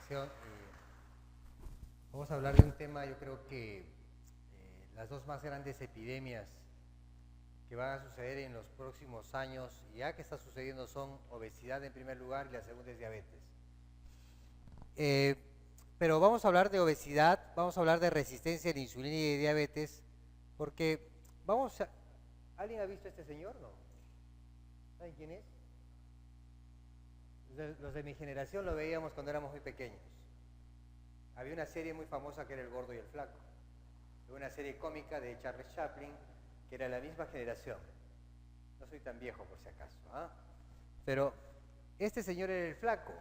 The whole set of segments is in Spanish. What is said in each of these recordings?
presentación. Vamos a hablar de un tema, yo creo que las dos más grandes epidemias que van a suceder en los próximos años, y ya que está sucediendo, son obesidad en primer lugar y la segunda es diabetes. Pero vamos a hablar de obesidad, vamos a hablar de resistencia a la insulina y de diabetes, porque ¿alguien ha visto a este señor? ¿No? ¿Saben quién es? Los de mi generación lo veíamos cuando éramos muy pequeños. Había una serie muy famosa que era El Gordo y el Flaco. Una serie cómica de Charles Chaplin, que era la misma generación. No soy tan viejo por si acaso, ¿ah? Pero este señor era el Flaco.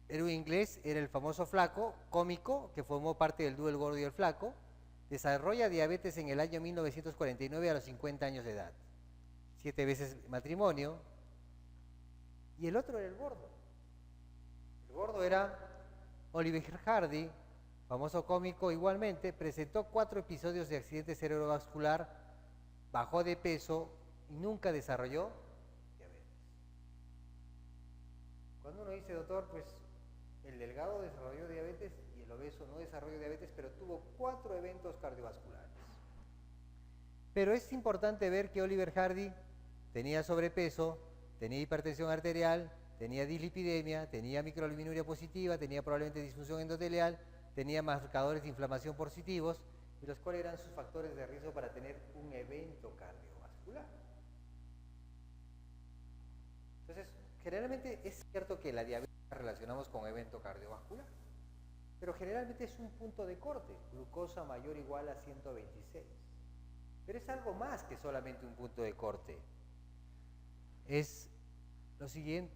Era un inglés, era el famoso Flaco, cómico, que formó parte del dúo El Gordo y el Flaco. Desarrolla diabetes en el año 1949 a los 50 años de edad. 7 veces matrimonio. Y el otro era el gordo. El gordo era Oliver Hardy, famoso cómico igualmente, presentó 4 episodios de accidente cerebrovascular, bajó de peso y nunca desarrolló diabetes. Cuando uno dice, doctor, pues el delgado desarrolló diabetes y el obeso no desarrolló diabetes, pero tuvo 4 eventos cardiovasculares. Pero es importante ver que Oliver Hardy tenía sobrepeso, tenía hipertensión arterial, tenía dislipidemia, tenía microalbuminuria positiva, tenía probablemente disfunción endotelial, tenía marcadores de inflamación positivos, y los cuales eran sus factores de riesgo para tener un evento cardiovascular. Entonces, generalmente es cierto que la diabetes la relacionamos con evento cardiovascular, pero generalmente es un punto de corte, glucosa mayor o igual a 126. Pero es algo más que solamente un punto de corte. Es lo siguiente: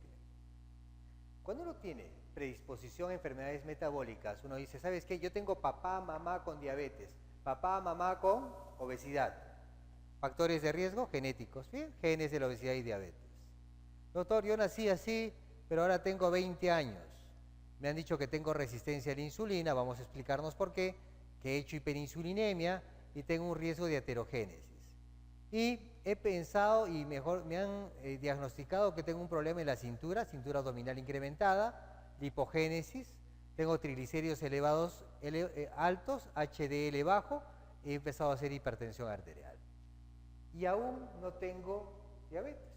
cuando uno tiene predisposición a enfermedades metabólicas, uno dice, ¿sabes qué? Yo tengo papá, mamá con diabetes, papá, mamá con obesidad. Factores de riesgo genéticos, ¿bien? Genes de la obesidad y diabetes. Doctor, yo nací así, pero ahora tengo 20 años. Me han dicho que tengo resistencia a la insulina, vamos a explicarnos por qué, que he hecho hiperinsulinemia y tengo un riesgo de aterogénesis. Y he pensado y me han diagnosticado que tengo un problema en la cintura abdominal incrementada, lipogénesis, tengo triglicéridos elevados, altos, HDL bajo, y he empezado a hacer hipertensión arterial. Y aún no tengo diabetes.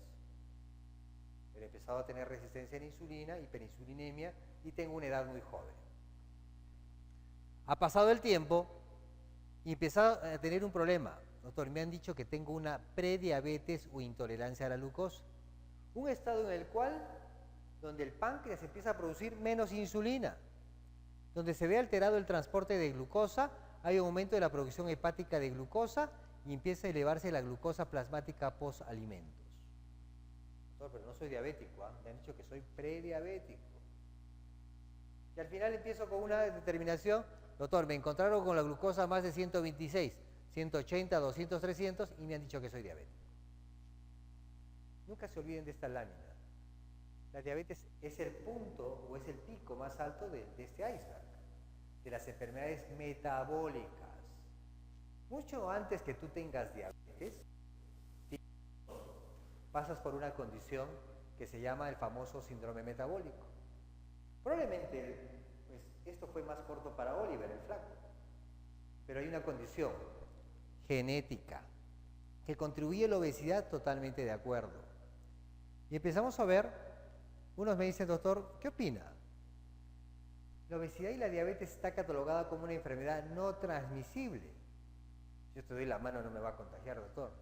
Pero he empezado a tener resistencia a la insulina, hiperinsulinemia, y tengo una edad muy joven. Ha pasado el tiempo y he empezado a tener un problema. Doctor, me han dicho que tengo una prediabetes o intolerancia a la glucosa. Un estado en el cual, donde el páncreas empieza a producir menos insulina, donde se ve alterado el transporte de glucosa, hay un aumento de la producción hepática de glucosa y empieza a elevarse la glucosa plasmática post-alimentos. Doctor, pero no soy diabético, ¿eh? Me han dicho que soy prediabético. Y al final empiezo con una determinación, doctor, me encontraron con la glucosa más de 126, 180, 200, 300 y me han dicho que soy diabético. Nunca se olviden de esta lámina. La diabetes es el punto o es el pico más alto de este iceberg, de las enfermedades metabólicas. Mucho antes que tú tengas diabetes, pasas por una condición que se llama el famoso síndrome metabólico. Probablemente pues, esto fue más corto para Oliver, el Flaco, pero hay una condición genética que contribuye a la obesidad, totalmente de acuerdo. Y empezamos a ver, unos me dicen, doctor, ¿qué opina? La obesidad y la diabetes está catalogada como una enfermedad no transmisible. Yo te doy la mano, no me va a contagiar, doctor.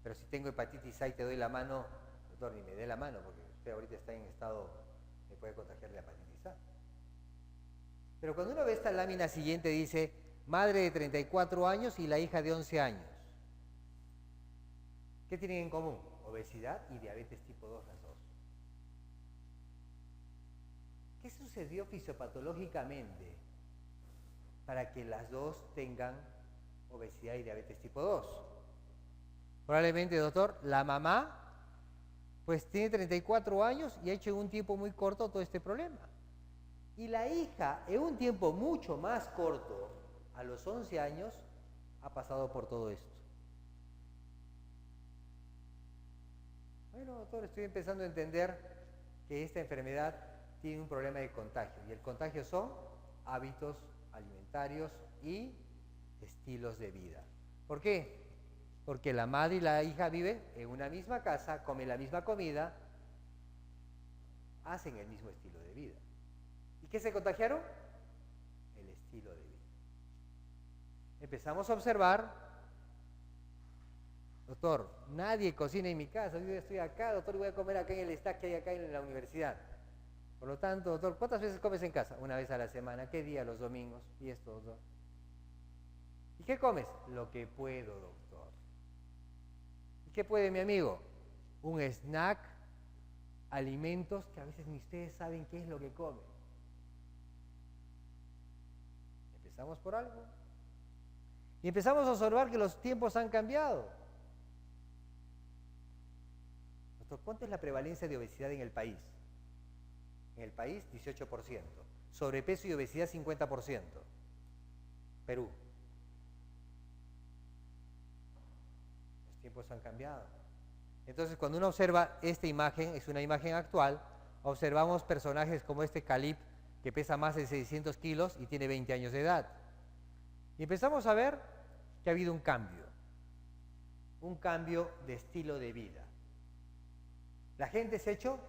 Pero si tengo hepatitis A y te doy la mano, doctor, ni me dé la mano, porque usted ahorita está en estado, me puede contagiar la hepatitis A. Pero cuando uno ve esta lámina siguiente, dice, madre de 34 años y la hija de 11 años. ¿Qué tienen en común? Obesidad y diabetes tipo 2, las dos. ¿Qué sucedió fisiopatológicamente para que las dos tengan obesidad y diabetes tipo 2? Probablemente, doctor, la mamá pues tiene 34 años y ha hecho en un tiempo muy corto todo este problema. Y la hija, en un tiempo mucho más corto, a los 11 años, ha pasado por todo esto. Bueno, doctor, estoy empezando a entender que esta enfermedad tiene un problema de contagio, y el contagio son hábitos alimentarios y estilos de vida. ¿Por qué? Porque la madre y la hija viven en una misma casa, comen la misma comida, hacen el mismo estilo de vida. ¿Y qué se contagiaron? El estilo de vida. Empezamos a observar, doctor, nadie cocina en mi casa, yo estoy acá, doctor, y voy a comer acá en el stack que hay acá en la universidad. Por lo tanto, doctor, ¿cuántas veces comes en casa? Una vez a la semana. ¿Qué día? Los domingos. Y esto, doctor. ¿Y qué comes? Lo que puedo, doctor. ¿Y qué puede mi amigo? Un snack, alimentos que a veces ni ustedes saben qué es lo que comen. Empezamos por algo. Y empezamos a observar que los tiempos han cambiado. Doctor, ¿cuánto es la prevalencia de obesidad en el país? En el país, 18%. Sobrepeso y obesidad, 50%. Perú. Los tiempos han cambiado. Entonces, cuando uno observa esta imagen, es una imagen actual, observamos personajes como este Calip, que pesa más de 600 kilos y tiene 20 años de edad. Y empezamos a ver que ha habido un cambio de estilo de vida. La gente se ha hecho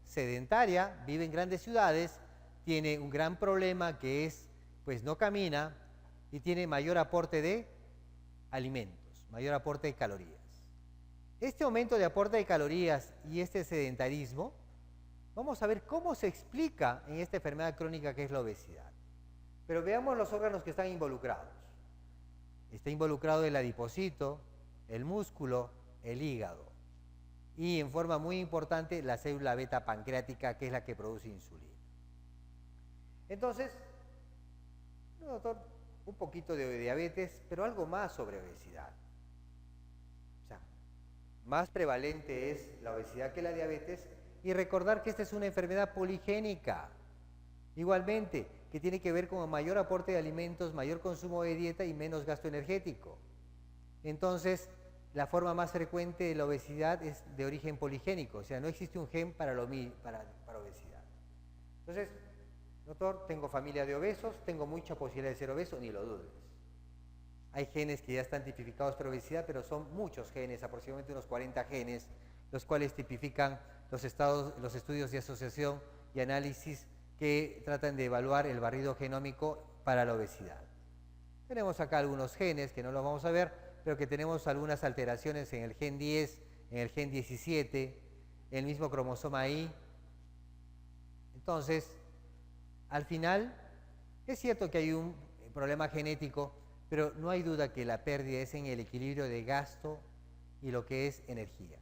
sedentaria, vive en grandes ciudades, tiene un gran problema que es, pues no camina y tiene mayor aporte de alimentos, mayor aporte de calorías. Este aumento de aporte de calorías y este sedentarismo, vamos a ver cómo se explica en esta enfermedad crónica que es la obesidad. Pero veamos los órganos que están involucrados. Está involucrado el adipocito, el músculo, el hígado. Y en forma muy importante la célula beta pancreática, que es la que produce insulina. Entonces, no, doctor, un poquito de diabetes, pero algo más sobre obesidad. O sea, más prevalente es la obesidad que la diabetes, y recordar que esta es una enfermedad poligénica. Igualmente, que tiene que ver con mayor aporte de alimentos, mayor consumo de dieta y menos gasto energético. Entonces, la forma más frecuente de la obesidad es de origen poligénico, o sea, no existe un gen para obesidad. Entonces, doctor, tengo familia de obesos, tengo mucha posibilidad de ser obeso, ni lo dudes. Hay genes que ya están tipificados para obesidad, pero son muchos genes, aproximadamente unos 40 genes, los cuales tipifican los estudios de asociación y análisis que tratan de evaluar el barrido genómico para la obesidad. Tenemos acá algunos genes que no los vamos a ver, pero que tenemos algunas alteraciones en el gen 10, en el gen 17, en el mismo cromosoma Y. Entonces, al final, es cierto que hay un problema genético, pero no hay duda que la pérdida es en el equilibrio de gasto y lo que es energía.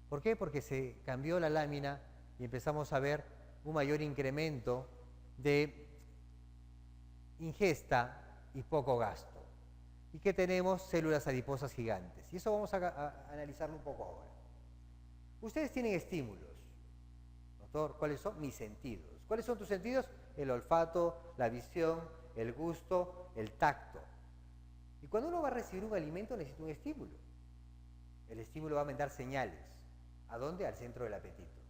¿Por qué? Porque se cambió la lámina y empezamos a ver un mayor incremento de ingesta y poco gasto. Y que tenemos células adiposas gigantes. Y eso vamos a analizarlo un poco ahora. Ustedes tienen estímulos. Doctor, ¿cuáles son? Mis sentidos. ¿Cuáles son tus sentidos? El olfato, la visión, el gusto, el tacto. Y cuando uno va a recibir un alimento necesita un estímulo. El estímulo va a mandar señales. ¿A dónde? Al centro del apetito.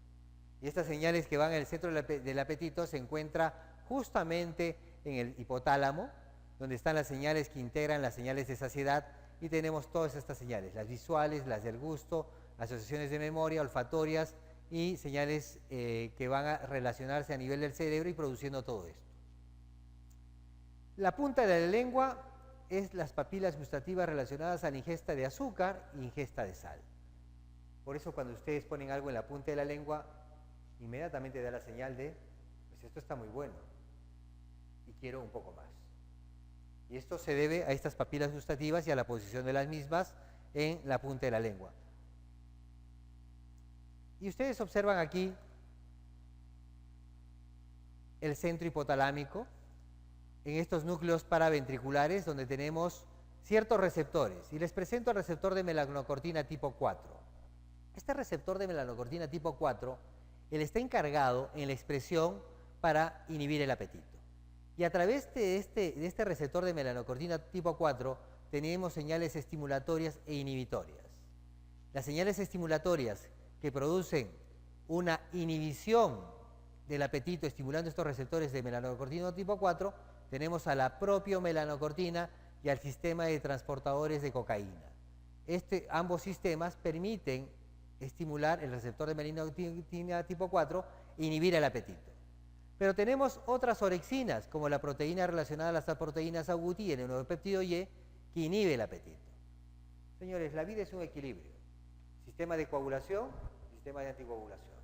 Y estas señales que van al centro del apetito se encuentran justamente en el hipotálamo, donde están las señales que integran las señales de saciedad, y tenemos todas estas señales, las visuales, las del gusto, asociaciones de memoria, olfatorias y señales que van a relacionarse a nivel del cerebro y produciendo todo esto. La punta de la lengua es las papilas gustativas relacionadas a la ingesta de azúcar e ingesta de sal. Por eso cuando ustedes ponen algo en la punta de la lengua, inmediatamente da la señal de, pues esto está muy bueno y quiero un poco más. Y esto se debe a estas papilas gustativas y a la posición de las mismas en la punta de la lengua. Y ustedes observan aquí el centro hipotalámico, en estos núcleos paraventriculares donde tenemos ciertos receptores. Y les presento el receptor de melanocortina tipo 4. Este receptor de melanocortina tipo 4, él está encargado en la expresión para inhibir el apetito. Y a través de este receptor de melanocortina tipo 4 tenemos señales estimulatorias e inhibitorias. Las señales estimulatorias que producen una inhibición del apetito estimulando estos receptores de melanocortina tipo 4, tenemos a la propia melanocortina y al sistema de transportadores de cocaína. Ambos sistemas permiten estimular el receptor de melanocortina tipo 4 e inhibir el apetito. Pero tenemos otras orexinas, como la proteína relacionada a las proteínas agouti y el neuropéptido Y, que inhibe el apetito. Señores, la vida es un equilibrio. Sistema de coagulación, sistema de anticoagulación.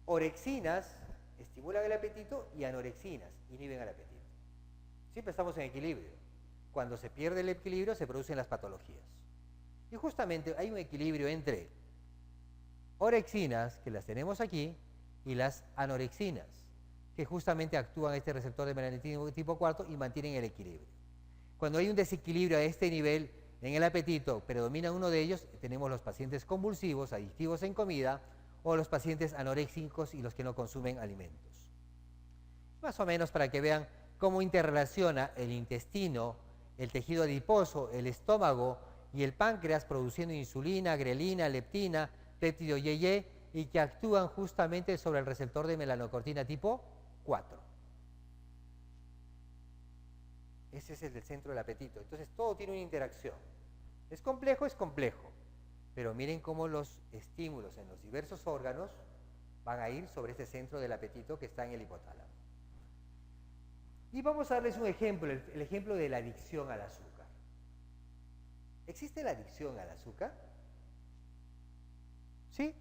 Orexinas estimulan el apetito y anorexinas inhiben el apetito. Siempre estamos en equilibrio. Cuando se pierde el equilibrio se producen las patologías. Y justamente hay un equilibrio entre orexinas, que las tenemos aquí, y las anorexinas, que justamente actúan este receptor de melanocortina tipo 4 y mantienen el equilibrio. Cuando hay un desequilibrio a este nivel en el apetito, predomina uno de ellos, tenemos los pacientes convulsivos, adictivos en comida, o los pacientes anoréxicos y los que no consumen alimentos. Más o menos para que vean cómo interrelaciona el intestino, el tejido adiposo, el estómago y el páncreas produciendo insulina, grelina, leptina, péptido YY, y que actúan justamente sobre el receptor de melanocortina tipo 4. Ese es el del centro del apetito. Entonces todo tiene una interacción. Es complejo, pero miren cómo los estímulos en los diversos órganos van a ir sobre este centro del apetito que está en el hipotálamo. Y vamos a darles un ejemplo, el ejemplo de la adicción al azúcar. ¿Existe la adicción al azúcar? Sí,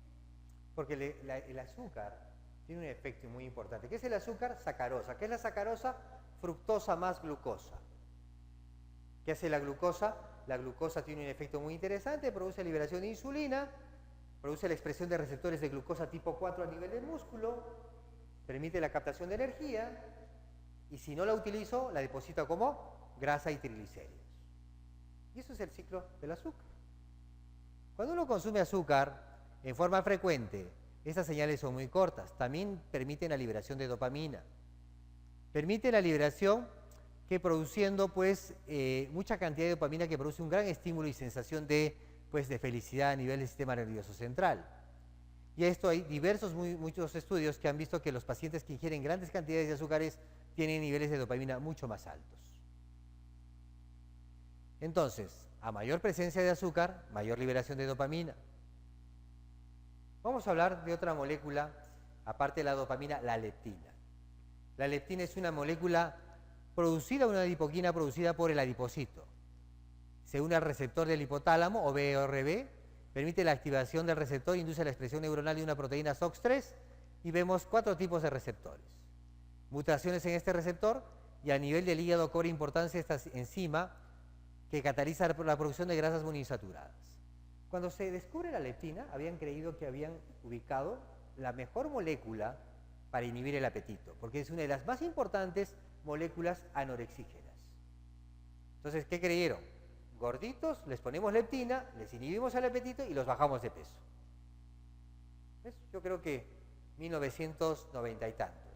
porque el azúcar tiene un efecto muy importante. ¿Qué es el azúcar? Sacarosa. ¿Qué es la sacarosa? Fructosa más glucosa. ¿Qué hace la glucosa? La glucosa tiene un efecto muy interesante, produce liberación de insulina, produce la expresión de receptores de glucosa tipo 4 a nivel del músculo, permite la captación de energía, y si no la utilizo, la deposito como grasa y triglicéridos. Y eso es el ciclo del azúcar. Cuando uno consume azúcar en forma frecuente, estas señales son muy cortas. También permiten la liberación de dopamina. Permite la liberación que produciendo pues mucha cantidad de dopamina que produce un gran estímulo y sensación de felicidad a nivel del sistema nervioso central. Y a esto hay muchos estudios que han visto que los pacientes que ingieren grandes cantidades de azúcares tienen niveles de dopamina mucho más altos. Entonces, a mayor presencia de azúcar, mayor liberación de dopamina. Vamos a hablar de otra molécula, aparte de la dopamina, la leptina. La leptina es una molécula producida, una adipoquina producida por el adipocito. Se une al receptor del hipotálamo, o BRB, permite la activación del receptor, induce la expresión neuronal de una proteína SOX3 y vemos 4 tipos de receptores. Mutaciones en este receptor y a nivel del hígado cobra importancia esta enzima que cataliza la producción de grasas monoinsaturadas. Cuando se descubre la leptina, habían creído que habían ubicado la mejor molécula para inhibir el apetito, porque es una de las más importantes moléculas anorexígenas. Entonces, ¿qué creyeron? Gorditos, les ponemos leptina, les inhibimos el apetito y los bajamos de peso. ¿Ves? Yo creo que 1990 y tantos.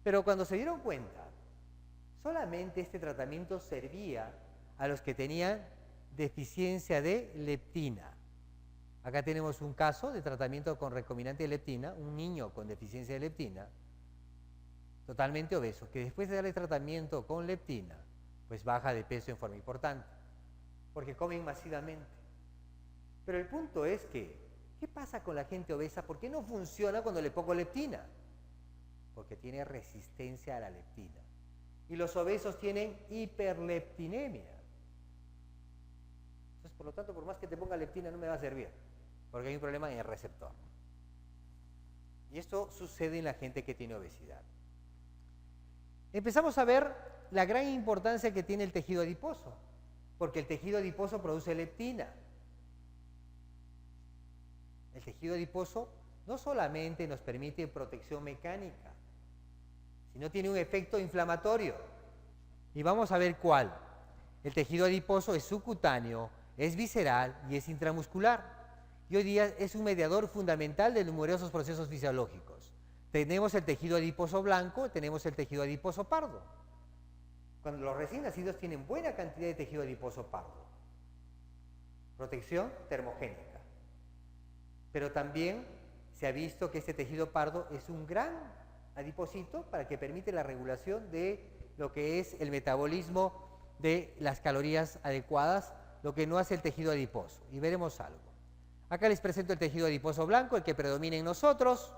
Pero cuando se dieron cuenta, solamente este tratamiento servía a los que tenían deficiencia de leptina. Acá tenemos un caso de tratamiento con recombinante de leptina, un niño con deficiencia de leptina, totalmente obeso, que después de darle tratamiento con leptina, pues baja de peso en forma importante, porque comen masivamente. Pero el punto es que, ¿qué pasa con la gente obesa? ¿Por qué no funciona cuando le pongo leptina? Porque tiene resistencia a la leptina. Y los obesos tienen hiperleptinemia. Entonces, por lo tanto, por más que te ponga leptina no me va a servir, porque hay un problema en el receptor. Y esto sucede en la gente que tiene obesidad. Empezamos a ver la gran importancia que tiene el tejido adiposo, porque el tejido adiposo produce leptina. El tejido adiposo no solamente nos permite protección mecánica, sino tiene un efecto inflamatorio. Y vamos a ver cuál. El tejido adiposo es subcutáneo, es visceral y es intramuscular. Y hoy día es un mediador fundamental de numerosos procesos fisiológicos. Tenemos el tejido adiposo blanco, tenemos el tejido adiposo pardo. Cuando los recién nacidos tienen buena cantidad de tejido adiposo pardo. Protección termogénica. Pero también se ha visto que este tejido pardo es un gran adipocito para que permite la regulación de lo que es el metabolismo de las calorías adecuadas, lo que no hace el tejido adiposo. Y veremos algo. Acá les presento el tejido adiposo blanco, el que predomina en nosotros.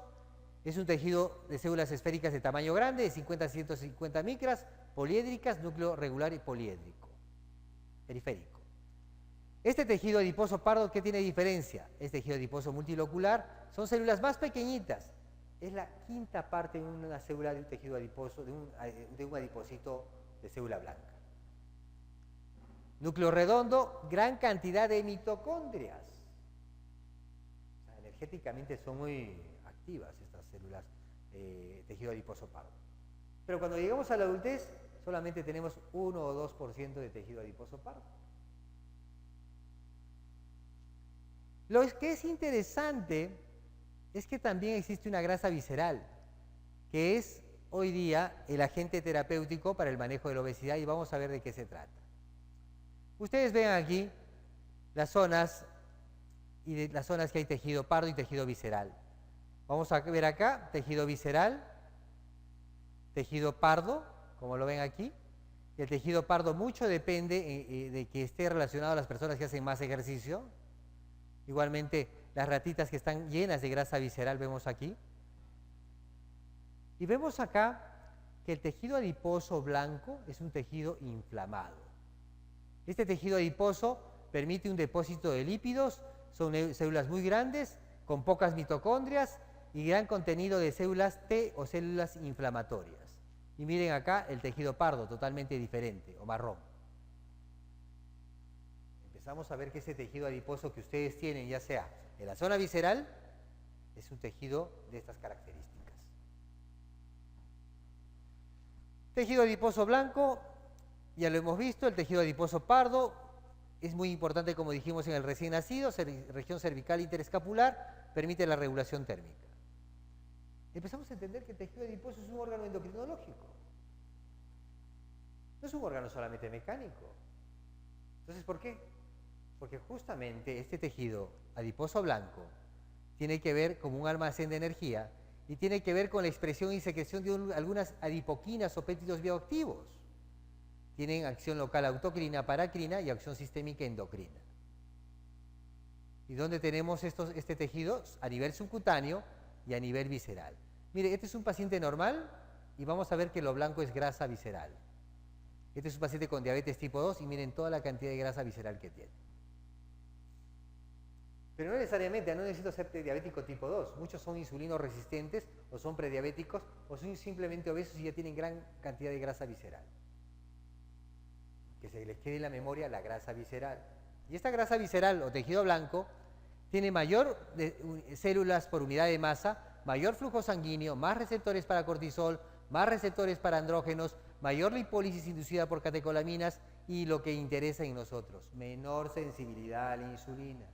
Es un tejido de células esféricas de tamaño grande, de 50 a 150 micras, poliédricas, núcleo regular y poliédrico, periférico. Este tejido adiposo pardo, ¿qué tiene diferencia? Este tejido adiposo multilocular son células más pequeñitas. Es la quinta parte de una célula de un tejido adiposo, de un adipocito de célula blanca. Núcleo redondo, gran cantidad de mitocondrias. O sea, energéticamente son muy activas estas células tejido adiposo pardo. Pero cuando llegamos a la adultez, solamente tenemos 1 o 2% de tejido adiposo pardo. Lo que es interesante es que también existe una grasa visceral, que es hoy día el agente terapéutico para el manejo de la obesidad, y vamos a ver de qué se trata. Ustedes ven aquí las zonas que hay tejido pardo y tejido visceral. Vamos a ver acá tejido visceral, tejido pardo, como lo ven aquí. El tejido pardo mucho depende de que esté relacionado a las personas que hacen más ejercicio. Igualmente las ratitas que están llenas de grasa visceral vemos aquí. Y vemos acá que el tejido adiposo blanco es un tejido inflamado. Este tejido adiposo permite un depósito de lípidos, son células muy grandes, con pocas mitocondrias y gran contenido de células T o células inflamatorias. Y miren acá el tejido pardo, totalmente diferente, o marrón. Empezamos a ver que ese tejido adiposo que ustedes tienen, ya sea en la zona visceral, es un tejido de estas características. Tejido adiposo blanco, ya lo hemos visto. El tejido adiposo pardo es muy importante, como dijimos, en el recién nacido, región cervical interescapular, permite la regulación térmica. Empezamos a entender que el tejido adiposo es un órgano endocrinológico. No es un órgano solamente mecánico. Entonces, ¿por qué? Porque justamente este tejido adiposo blanco tiene que ver como un almacén de energía y tiene que ver con la expresión y secreción de algunas adipoquinas o péptidos bioactivos. Tienen acción local autocrina, paracrina y acción sistémica endocrina. ¿Y dónde tenemos este tejido? A nivel subcutáneo y a nivel visceral. Mire, este es un paciente normal y vamos a ver que lo blanco es grasa visceral. Este es un paciente con diabetes tipo 2 y miren toda la cantidad de grasa visceral que tiene. Pero no necesariamente, no necesito ser diabético tipo 2. Muchos son insulino resistentes o son prediabéticos o son simplemente obesos y ya tienen gran cantidad de grasa visceral. Que se les quede en la memoria la grasa visceral. Y esta grasa visceral o tejido blanco tiene mayor células por unidad de masa, mayor flujo sanguíneo, más receptores para cortisol, más receptores para andrógenos, mayor lipólisis inducida por catecolaminas y lo que interesa en nosotros, menor sensibilidad a la insulina.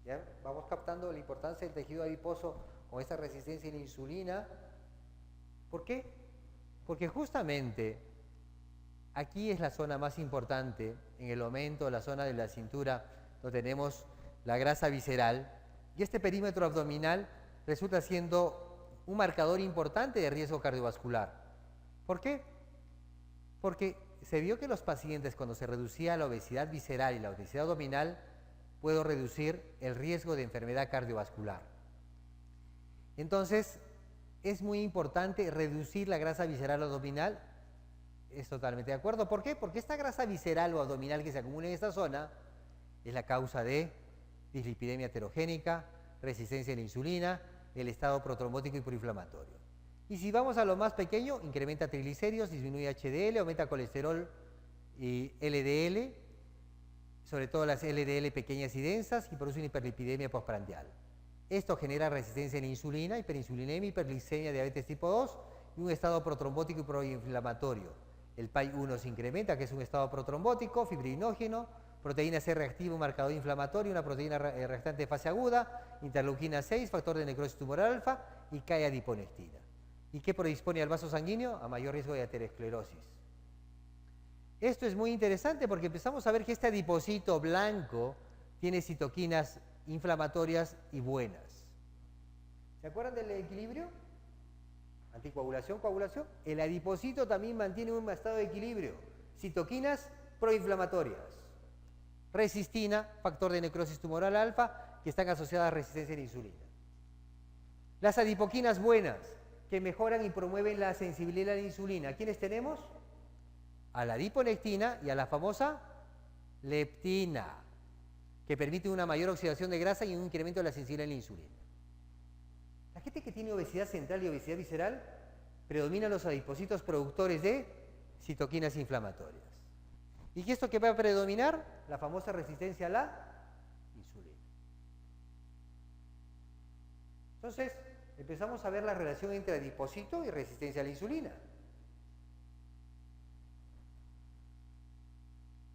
¿Ya? Vamos captando la importancia del tejido adiposo con esta resistencia a la insulina. ¿Por qué? Porque justamente aquí es la zona más importante, en el aumento, la zona de la cintura, donde tenemos la grasa visceral, y este perímetro abdominal resulta siendo un marcador importante de riesgo cardiovascular. ¿Por qué? Porque se vio que los pacientes, cuando se reducía la obesidad visceral y la obesidad abdominal, puedo reducir el riesgo de enfermedad cardiovascular. Entonces, es muy importante reducir la grasa visceral abdominal. Es totalmente de acuerdo. ¿Por qué? Porque esta grasa visceral o abdominal que se acumula en esta zona es la causa de dislipidemia heterogénica, resistencia a la insulina, el estado protrombótico y proinflamatorio. Y si vamos a lo más pequeño, incrementa triglicéridos, disminuye HDL, aumenta colesterol y LDL, sobre todo las LDL pequeñas y densas, y produce una hiperlipidemia postprandial. Esto genera resistencia a la insulina, hiperinsulinemia, hiperglicemia, diabetes tipo 2 y un estado protrombótico y proinflamatorio. El PAI-1 se incrementa, que es un estado protrombótico, fibrinógeno, proteína C reactiva, un marcador inflamatorio, una proteína reactante de fase aguda, interleuquina 6, factor de necrosis tumoral alfa y cae adiponectina. ¿Y qué predispone al vaso sanguíneo? A mayor riesgo de aterosclerosis. Esto es muy interesante porque empezamos a ver que este adipocito blanco tiene citoquinas inflamatorias y buenas. ¿Se acuerdan del equilibrio? Anticoagulación, coagulación. El adipocito también mantiene un estado de equilibrio. Citoquinas proinflamatorias. Resistina, factor de necrosis tumoral alfa, que están asociadas a resistencia a la insulina. Las adipoquinas buenas, que mejoran y promueven la sensibilidad a la insulina. ¿Quiénes tenemos? A la adiponectina y a la famosa leptina, que permite una mayor oxidación de grasa y un incremento de la sensibilidad a la insulina. La gente que tiene obesidad central y obesidad visceral, predominan los adipocitos productores de citoquinas inflamatorias. ¿Y qué es lo que va a predominar? La famosa resistencia a la insulina. Entonces, empezamos a ver la relación entre adipocito y resistencia a la insulina.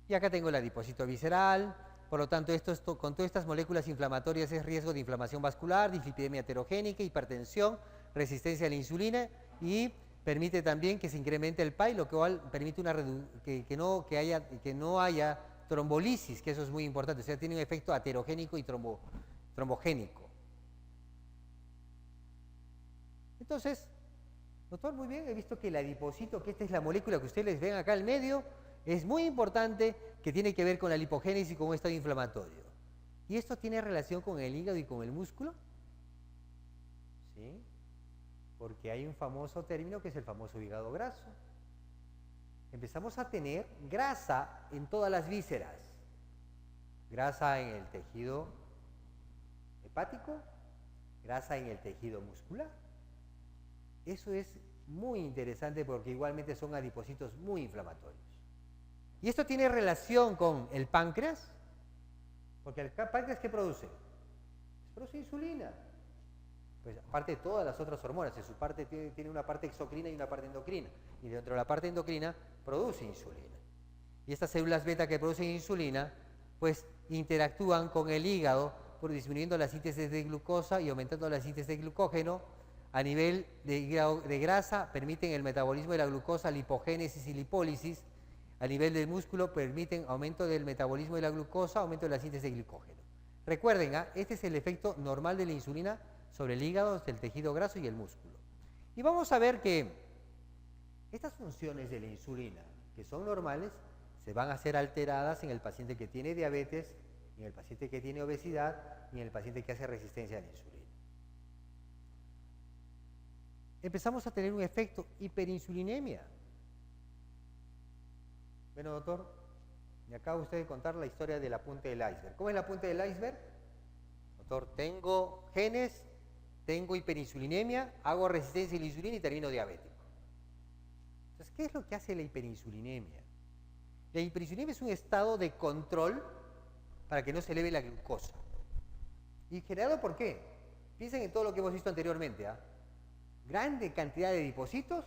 Y acá tengo el adipocito visceral, por lo tanto, con todas estas moléculas inflamatorias es riesgo de inflamación vascular, dislipidemia heterogénica, hipertensión, resistencia a la insulina y permite también que se incremente el PAI, lo cual permite que no haya trombolisis, que eso es muy importante, o sea, tiene un efecto aterogénico y trombogénico. Entonces, doctor, muy bien, he visto que el adipocito, que esta es la molécula que ustedes ven acá al medio, es muy importante, que tiene que ver con la lipogénesis y con un estado inflamatorio. ¿Y esto tiene relación con el hígado y con el músculo? Sí, porque hay un famoso término que es el famoso hígado graso. Empezamos a tener grasa en todas las vísceras. Grasa en el tejido hepático, grasa en el tejido muscular. Eso es muy interesante porque igualmente son adipocitos muy inflamatorios. ¿Y esto tiene relación con el páncreas? Porque el páncreas, ¿qué produce? Produce insulina. Pues aparte de todas las otras hormonas, en su parte tiene una parte exocrina y una parte endocrina. Y dentro de la parte endocrina produce insulina. Y estas células beta que producen insulina, pues interactúan con el hígado, disminuyendo la síntesis de glucosa y aumentando la síntesis de glucógeno. A nivel de grasa, permiten el metabolismo de la glucosa, lipogénesis y lipólisis. A nivel del músculo, permiten aumento del metabolismo de la glucosa, aumento de la síntesis de glucógeno. Recuerden, este es el efecto normal de la insulina sobre el hígado, el tejido graso y el músculo. Y vamos a ver que estas funciones de la insulina, que son normales, se van a hacer alteradas en el paciente que tiene diabetes, en el paciente que tiene obesidad y en el paciente que hace resistencia a la insulina. Empezamos a tener un efecto hiperinsulinemia. Bueno, doctor, me acaba usted de contar la historia de la punta del iceberg. ¿Cómo es la punta del iceberg? Doctor, tengo genes, tengo hiperinsulinemia, hago resistencia a la insulina y termino diabético. Entonces, ¿qué es lo que hace la hiperinsulinemia? La hiperinsulinemia es un estado de control para que no se eleve la glucosa. ¿Y generado por qué? Piensen en todo lo que hemos visto anteriormente. Grande cantidad de adipocitos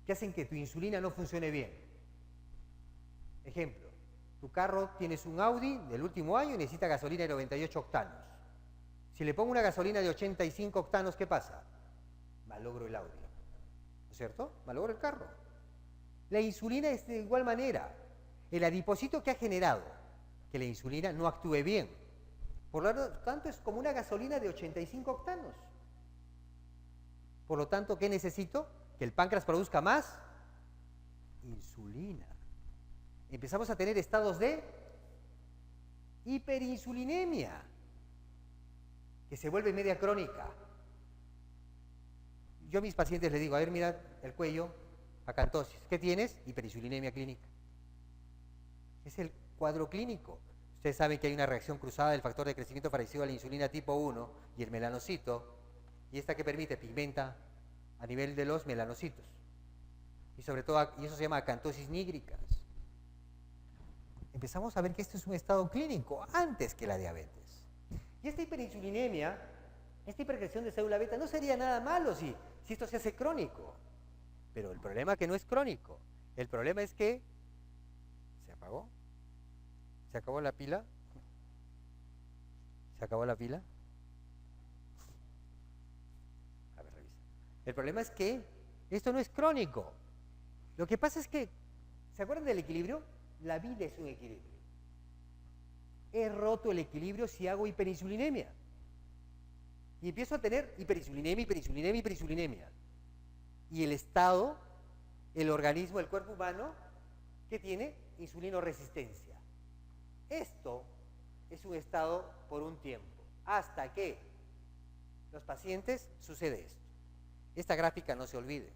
que hacen que tu insulina no funcione bien. Ejemplo, tu carro, tienes un Audi del último año y necesita gasolina de 98 octanos. Si le pongo una gasolina de 85 octanos, ¿qué pasa? Malogro el Audi, ¿no es cierto? Malogro el carro. La insulina es de igual manera. El adipocito que ha generado que la insulina no actúe bien. Por lo tanto, es como una gasolina de 85 octanos. Por lo tanto, ¿qué necesito? Que el páncreas produzca más insulina. Empezamos a tener estados de hiperinsulinemia, que se vuelve media crónica. Yo a mis pacientes les digo, a ver, mira el cuello, acantosis. ¿Qué tienes? Hiperinsulinemia clínica. Es el cuadro clínico. Ustedes saben que hay una reacción cruzada del factor de crecimiento parecido a la insulina tipo 1 y el melanocito, y esta que permite pigmenta a nivel de los melanocitos. Y sobre todo, y eso se llama acantosis nígricas. Empezamos a ver que esto es un estado clínico antes que la diabetes. Y esta hiperinsulinemia, esta hipercreación de célula beta, no sería nada malo si esto se hace crónico. Pero el problema es que no es crónico. El problema es que se apagó. ¿Se acabó la pila? ¿Se acabó la pila? A ver, revisa. El problema es que esto no es crónico. Lo que pasa es que, ¿se acuerdan del equilibrio? La vida es un equilibrio. he roto el equilibrio si hago hiperinsulinemia. Y empiezo a tener hiperinsulinemia. Y el estado, el organismo, el cuerpo humano, ¿qué tiene? Insulinoresistencia. Esto es un estado por un tiempo, hasta que los pacientes sucede esto. Esta gráfica no se olvide.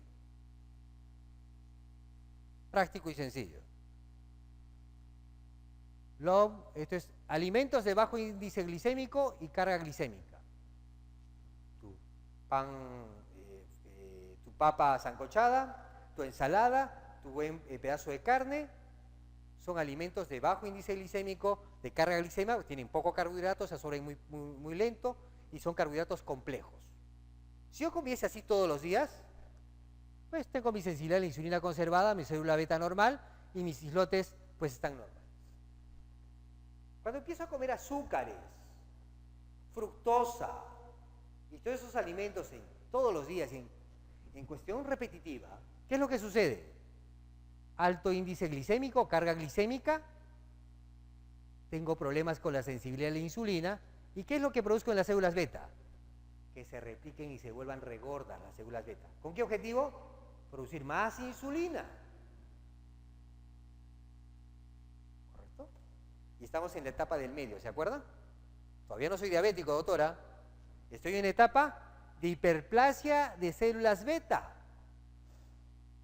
Práctico y sencillo. Esto es alimentos de bajo índice glicémico y carga glicémica. Tu pan, tu papa sancochada, tu ensalada, tu buen pedazo de carne, son alimentos de bajo índice glicémico, de carga glicémica, tienen poco carbohidratos, se absorben muy lento y son carbohidratos complejos. Si yo comiese así todos los días, pues tengo mi sensibilidad a la insulina conservada, mi célula beta normal y mis islotes pues están normales. Cuando empiezo a comer azúcares, fructosa y todos esos alimentos todos los días en cuestión repetitiva, ¿qué es lo que sucede? Alto índice glicémico, carga glicémica, tengo problemas con la sensibilidad a la insulina. ¿Y qué es lo que produzco en las células beta? Que se repliquen y se vuelvan regordas las células beta. ¿Con qué objetivo? Producir más insulina. ¿Correcto? Y estamos en la etapa del medio, ¿se acuerdan? Todavía no soy diabético, doctora. Estoy en etapa de hiperplasia de células beta.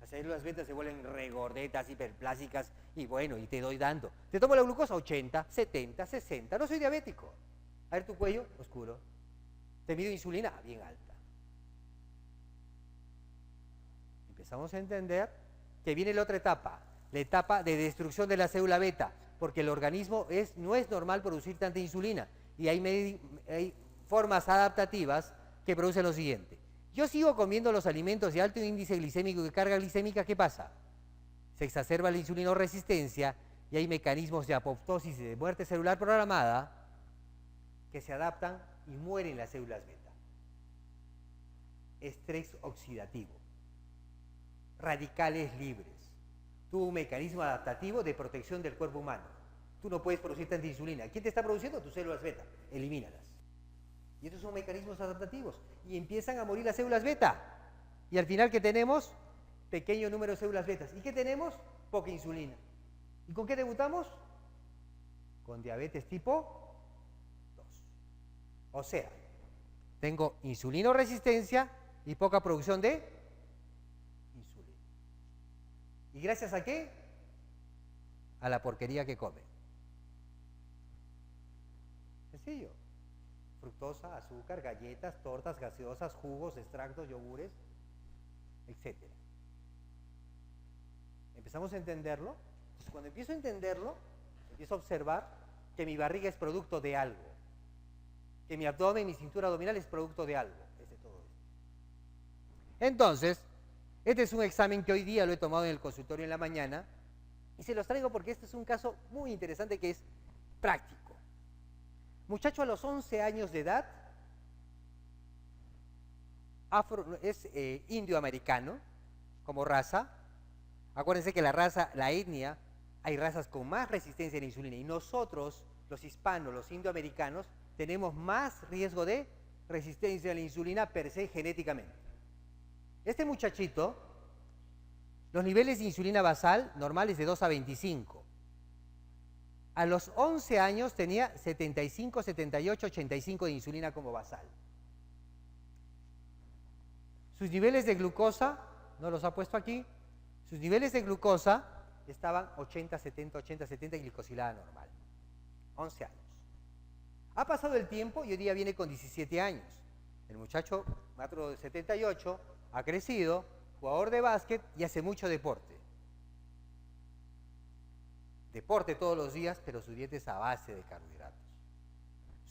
Las células beta se vuelven regordetas, hiperplásicas, y bueno, y te doy dando. Te tomo la glucosa 80, 70, 60. No soy diabético. A ver tu cuello, oscuro. Te mido insulina, bien alta. Empezamos a entender que viene la otra etapa, la etapa de destrucción de la célula beta, porque el organismo no es normal producir tanta insulina, y hay formas adaptativas que producen lo siguiente. Yo sigo comiendo los alimentos de alto índice glicémico y de carga glicémica, ¿qué pasa? Se exacerba la insulinoresistencia y hay mecanismos de apoptosis y de muerte celular programada que se adaptan y mueren las células beta. Estrés oxidativo, radicales libres, tuvo un mecanismo adaptativo de protección del cuerpo humano. Tú no puedes producir tanta insulina. ¿Quién te está produciendo? Tus células beta. Elimínalas. Y estos son mecanismos adaptativos. Y empiezan a morir las células beta. Y al final, ¿qué tenemos? Pequeño número de células betas. ¿Y qué tenemos? Poca insulina. ¿Y con qué debutamos? Con diabetes tipo 2. O sea, tengo insulinoresistencia y poca producción de insulina. ¿Y gracias a qué? A la porquería que come. Sencillo. Fructosa, azúcar, galletas, tortas, gaseosas, jugos, extractos, yogures, etc. Empezamos a entenderlo. Entonces, cuando empiezo a entenderlo, empiezo a observar que mi barriga es producto de algo, que mi abdomen, mi cintura abdominal es producto de algo. Es de todo esto. Entonces, este es un examen que hoy día lo he tomado en el consultorio en la mañana y se los traigo porque este es un caso muy interesante que es práctico. Muchacho a los 11 años de edad, es indioamericano como raza. Acuérdense que la raza, la etnia, hay razas con más resistencia a la insulina y nosotros, los hispanos, los indioamericanos, tenemos más riesgo de resistencia a la insulina per se genéticamente. Este muchachito, los niveles de insulina basal normales de 2 a 25. A los 11 años tenía 75, 78, 85 de insulina como basal. Sus niveles de glucosa, no los ha puesto aquí, sus niveles de glucosa estaban 80, 70 y glicosilada normal. 11 años. Ha pasado el tiempo y hoy día viene con 17 años. El muchacho, metro de 78, ha crecido, jugador de básquet y hace mucho deporte. Deporte todos los días, pero su dieta es a base de carbohidratos.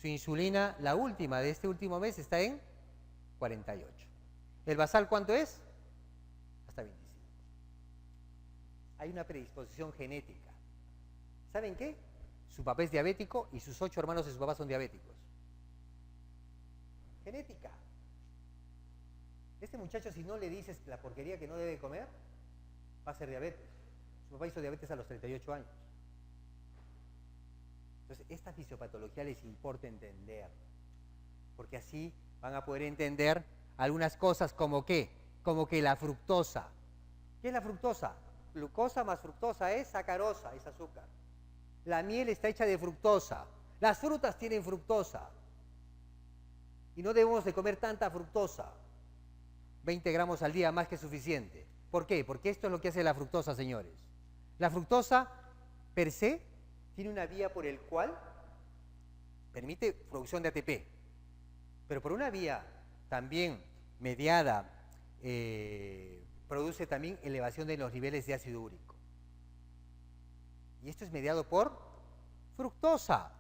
Su insulina, la última de este último mes, está en 48. ¿El basal cuánto es? Hasta 25. Hay una predisposición genética. ¿Saben qué? Su papá es diabético y sus 8 hermanos de su papá son diabéticos. Genética. Este muchacho, si no le dices la porquería que no debe comer, va a ser diabetes. Su papá hizo diabetes a los 38 años. Entonces, esta fisiopatología les importa entender, porque así van a poder entender algunas cosas como que la fructosa. ¿Qué es la fructosa? Glucosa más fructosa es sacarosa, es azúcar. La miel está hecha de fructosa. Las frutas tienen fructosa. Y no debemos de comer tanta fructosa. 20 gramos al día más que suficiente. ¿Por qué? Porque esto es lo que hace la fructosa, señores. La fructosa, per se, tiene una vía por el cual permite producción de ATP. Pero por una vía también mediada, produce también elevación de los niveles de ácido úrico. Y esto es mediado por fructosa.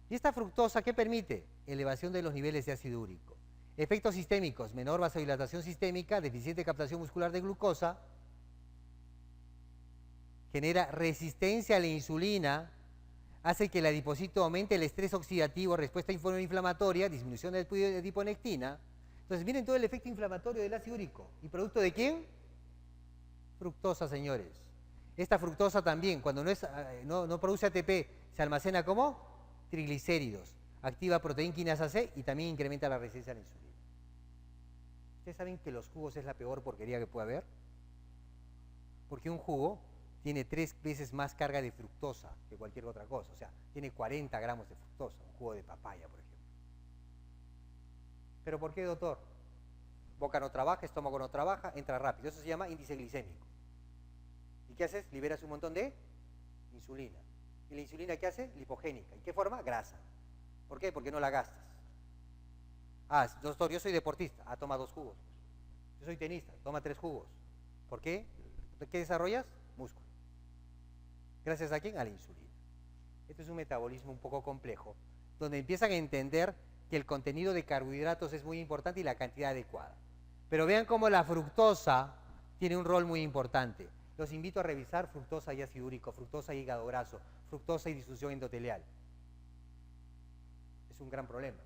¿Y esta fructosa qué permite? Elevación de los niveles de ácido úrico. Efectos sistémicos: menor vasodilatación sistémica, deficiente captación muscular de glucosa, genera resistencia a la insulina, hace que el adipocito aumente el estrés oxidativo, respuesta inflamatoria, disminución del de adiponectina. Entonces miren todo el efecto inflamatorio del ácido úrico. ¿Y producto de quién? Fructosa, señores. Esta fructosa también, cuando no produce ATP, se almacena como triglicéridos, activa proteína quinasa C y también incrementa la resistencia a la insulina. ¿Ustedes saben que los jugos es la peor porquería que puede haber? Porque un jugo tiene 3 veces más carga de fructosa que cualquier otra cosa. O sea, tiene 40 gramos de fructosa, un jugo de papaya, por ejemplo. ¿Pero por qué, doctor? Boca no trabaja, estómago no trabaja, entra rápido. Eso se llama índice glicémico. ¿Y qué haces? Liberas un montón de insulina. ¿Y la insulina qué hace? Lipogénica. ¿Y qué forma? Grasa. ¿Por qué? Porque no la gastas. Ah, doctor, yo soy deportista. Ah, toma 2 jugos. Yo soy tenista. Toma 3 jugos. ¿Por qué? ¿Qué desarrollas? Músculo. ¿Gracias a quién? A la insulina. Este es un metabolismo un poco complejo, donde empiezan a entender que el contenido de carbohidratos es muy importante y la cantidad adecuada. Pero vean cómo la fructosa tiene un rol muy importante. Los invito a revisar fructosa y ácido úrico, fructosa y hígado graso, fructosa y disfunción endotelial. Es un gran problema.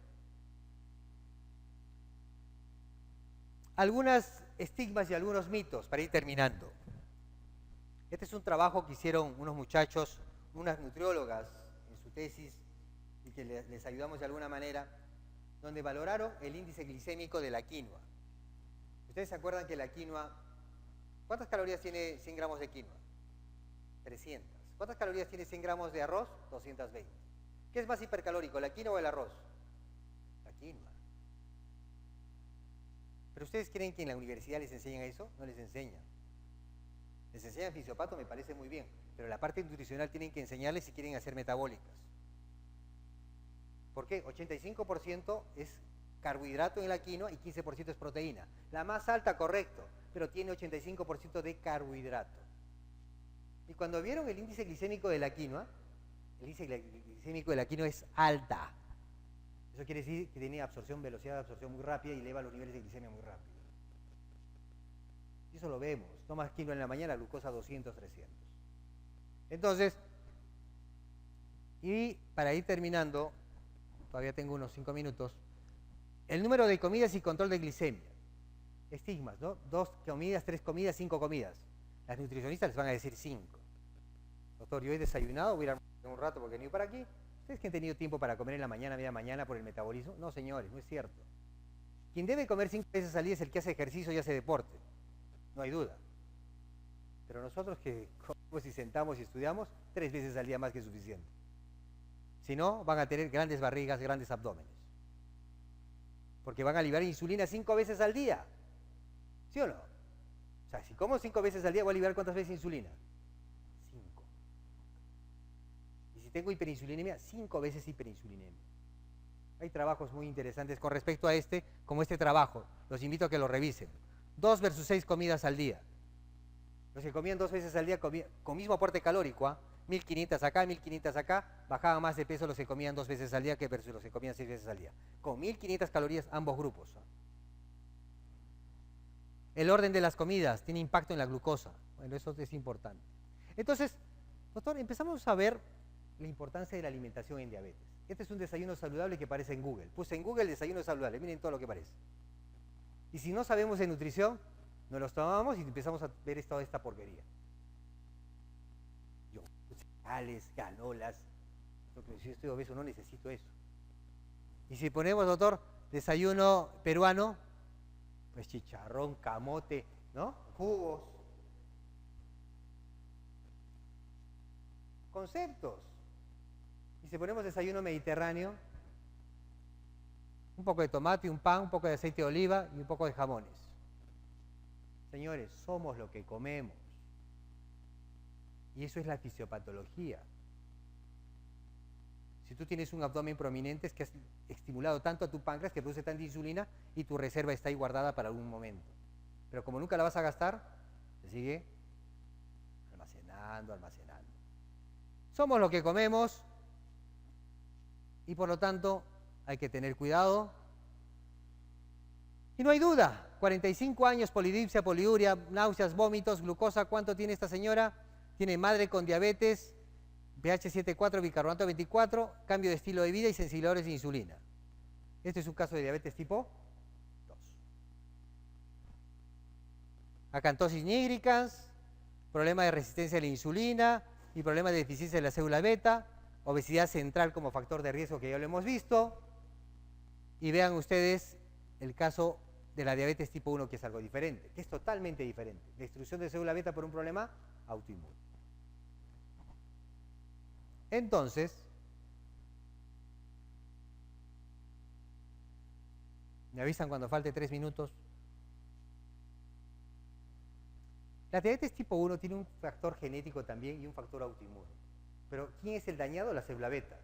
Algunos estigmas y algunos mitos para ir terminando. Este es un trabajo que hicieron unos muchachos, unas nutriólogas en su tesis, y que les ayudamos de alguna manera, donde valoraron el índice glicémico de la quinoa. ¿Ustedes se acuerdan que la quinoa, cuántas calorías tiene 100 gramos de quinoa? 300. ¿Cuántas calorías tiene 100 gramos de arroz? 220. ¿Qué es más hipercalórico, la quinoa o el arroz? La quinoa. ¿Pero ustedes creen que en la universidad les enseñan eso? No les enseñan. Les enseñan fisiopato, me parece muy bien, pero la parte nutricional tienen que enseñarles si quieren hacer metabólicas. ¿Por qué? 85% es carbohidrato en la quinoa y 15% es proteína. La más alta, correcto, pero tiene 85% de carbohidrato. Y cuando vieron el índice glicémico de la quinoa, el índice glicémico de la quinoa es alta. Eso quiere decir que tiene velocidad de absorción muy rápida y eleva los niveles de glicemia muy rápido. Y eso lo vemos. Tomas quinoa en la mañana, glucosa 200, 300. Entonces, y para ir terminando, todavía tengo unos 5 minutos, el número de comidas y control de glicemia. Estigmas, ¿no? 2 comidas, 3 comidas, 5 comidas. Las nutricionistas les van a decir 5. Doctor, yo he desayunado, voy a ir a un rato porque he venido para aquí. ¿Ustedes que han tenido tiempo para comer en la mañana, media mañana por el metabolismo? No, señores, no es cierto. Quien debe comer 5 veces al día es el que hace ejercicio y hace deporte. No hay duda. Pero nosotros que comemos y sentamos y estudiamos, 3 veces al día más que suficiente. Si no, van a tener grandes barrigas, grandes abdómenes. Porque van a liberar insulina 5 veces al día. ¿Sí o no? O sea, si como 5 veces al día, voy a liberar ¿cuántas veces insulina? 5. Y si tengo hiperinsulinemia, 5 veces hiperinsulinemia. Hay trabajos muy interesantes con respecto a este, como este trabajo. Los invito a que lo revisen. 2 versus 6 comidas al día. Los que comían 2 veces al día con mismo aporte calórico, 1500 acá, 1500 acá, bajaban más de peso los que comían 2 veces al día que versus los que comían 6 veces al día. Con 1500 calorías ambos grupos. El orden de las comidas tiene impacto en la glucosa. Bueno, eso es importante. Entonces, doctor, empezamos a ver la importancia de la alimentación en diabetes. Este es un desayuno saludable que aparece en Google. Puse en Google desayuno saludable, miren todo lo que aparece. Y si no sabemos de nutrición, nos los tomamos y empezamos a ver toda esta porquería. Cereales, granolas. Porque si estoy obeso no necesito eso. Y si ponemos, doctor, desayuno peruano, pues chicharrón, camote, ¿no? Jugos. Conceptos. Y si ponemos desayuno mediterráneo, un poco de tomate, un pan, un poco de aceite de oliva y un poco de jamones. Señores, somos lo que comemos. Y eso es la fisiopatología. Si tú tienes un abdomen prominente es que has estimulado tanto a tu páncreas que produce tanta insulina y tu reserva está ahí guardada para algún momento. Pero como nunca la vas a gastar, se sigue almacenando. Somos lo que comemos y por lo tanto hay que tener cuidado. Y no hay duda, 45 años, polidipsia, poliuria, náuseas, vómitos, glucosa. ¿Cuánto tiene esta señora? Tiene madre con diabetes, pH 7,4, bicarbonato 24, cambio de estilo de vida y sensibilidades de insulina. Este es un caso de diabetes tipo 2. Acantosis nigricans, problema de resistencia a la insulina y problema de deficiencia de la célula beta, obesidad central como factor de riesgo que ya lo hemos visto. Y vean ustedes el caso de la diabetes tipo 1, que es algo diferente, que es totalmente diferente. Destrucción de célula beta por un problema autoinmune. Entonces, me avisan cuando falte 3 minutos. La diabetes tipo 1 tiene un factor genético también y un factor autoinmune. Pero ¿quién es el dañado? La célula beta,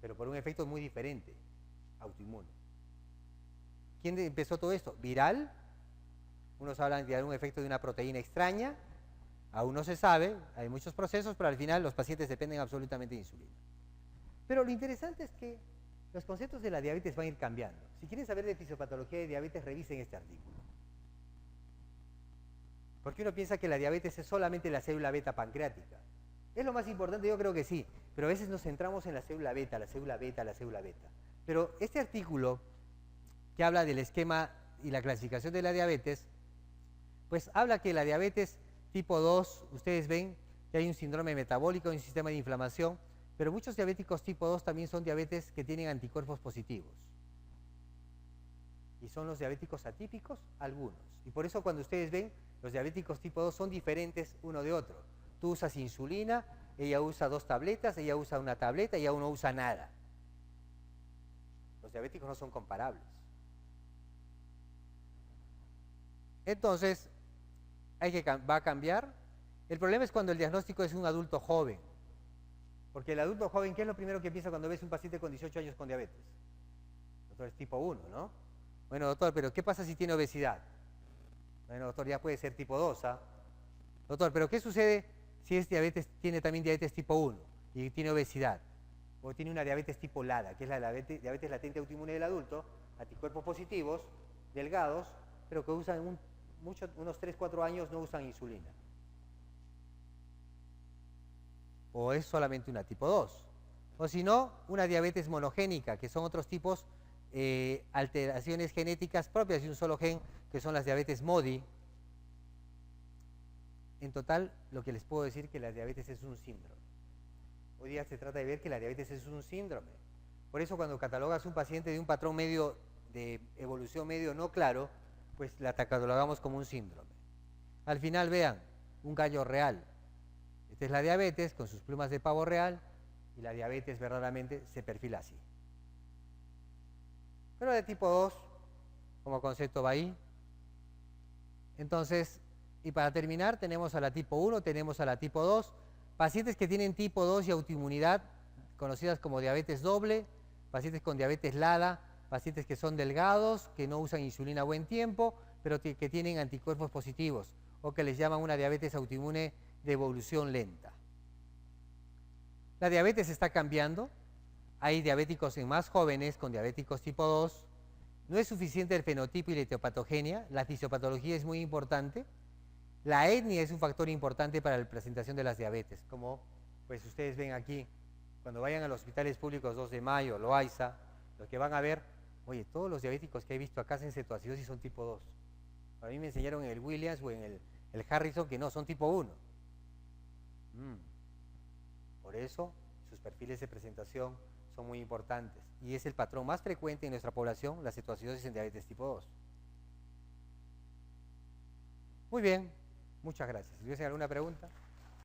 pero por un efecto muy diferente, autoinmune. ¿Quién empezó todo esto? Viral. Unos hablan de algún efecto de una proteína extraña. Aún no se sabe, hay muchos procesos, pero al final los pacientes dependen absolutamente de insulina. Pero lo interesante es que los conceptos de la diabetes van a ir cambiando. Si quieren saber de fisiopatología de diabetes, revisen este artículo. Porque uno piensa que la diabetes es solamente la célula beta pancreática. ¿Es lo más importante? Yo creo que sí, pero a veces nos centramos en la célula beta. Pero este artículo, que habla del esquema y la clasificación de la diabetes, pues habla que la diabetes tipo 2, ustedes ven que hay un síndrome metabólico, un sistema de inflamación, pero muchos diabéticos tipo 2 también son diabetes que tienen anticuerpos positivos. Y son los diabéticos atípicos, algunos. Y por eso cuando ustedes ven, los diabéticos tipo 2 son diferentes uno de otro. Tú usas insulina, ella usa 2 tabletas, ella usa una tableta, ella no usa nada. Los diabéticos no son comparables. Entonces, va a cambiar. El problema es cuando el diagnóstico es un adulto joven. Porque el adulto joven, ¿qué es lo primero que piensa cuando ves un paciente con 18 años con diabetes? Doctor, es tipo 1, ¿no? Bueno, doctor, pero ¿qué pasa si tiene obesidad? Bueno, doctor, ya puede ser tipo 2, ¿ah? Doctor, pero ¿qué sucede si es diabetes, tiene también diabetes tipo 1 y tiene obesidad? O tiene una diabetes tipo LADA, que es la diabetes latente autoinmune del adulto, anticuerpos positivos, delgados, pero que usan unos 3-4 años no usan insulina. O es solamente una tipo 2. O si no, una diabetes monogénica, que son otros tipos, alteraciones genéticas propias de un solo gen, que son las diabetes MODY. En total, lo que les puedo decir es que la diabetes es un síndrome. Hoy día se trata de ver que la diabetes es un síndrome. Por eso cuando catalogas un paciente de un patrón medio, de evolución medio no claro, pues la catalogamos como un síndrome. Al final vean, un gallo real. Esta es la diabetes con sus plumas de pavo real y la diabetes verdaderamente se perfila así. Pero de tipo 2, como concepto va ahí. Entonces, y para terminar, tenemos a la tipo 1, tenemos a la tipo 2, pacientes que tienen tipo 2 y autoinmunidad, conocidas como diabetes doble, pacientes con diabetes LADA, pacientes que son delgados, que no usan insulina a buen tiempo, pero que tienen anticuerpos positivos, o que les llaman una diabetes autoinmune de evolución lenta. La diabetes está cambiando, hay diabéticos en más jóvenes con diabéticos tipo 2, no es suficiente el fenotipo y la etiopatogenia, la fisiopatología es muy importante, la etnia es un factor importante para la presentación de las diabetes, como pues ustedes ven aquí, cuando vayan a los hospitales públicos 2 de Mayo, Loaiza, lo que van a ver, oye, todos los diabéticos que he visto acá en cetoacidosis son tipo 2. A mí me enseñaron en el Williams o en el Harrison que no, son tipo 1. Por eso sus perfiles de presentación son muy importantes y es el patrón más frecuente en nuestra población, la cetoacidosis en diabetes tipo 2. Muy bien, muchas gracias. ¿Tienes alguna pregunta?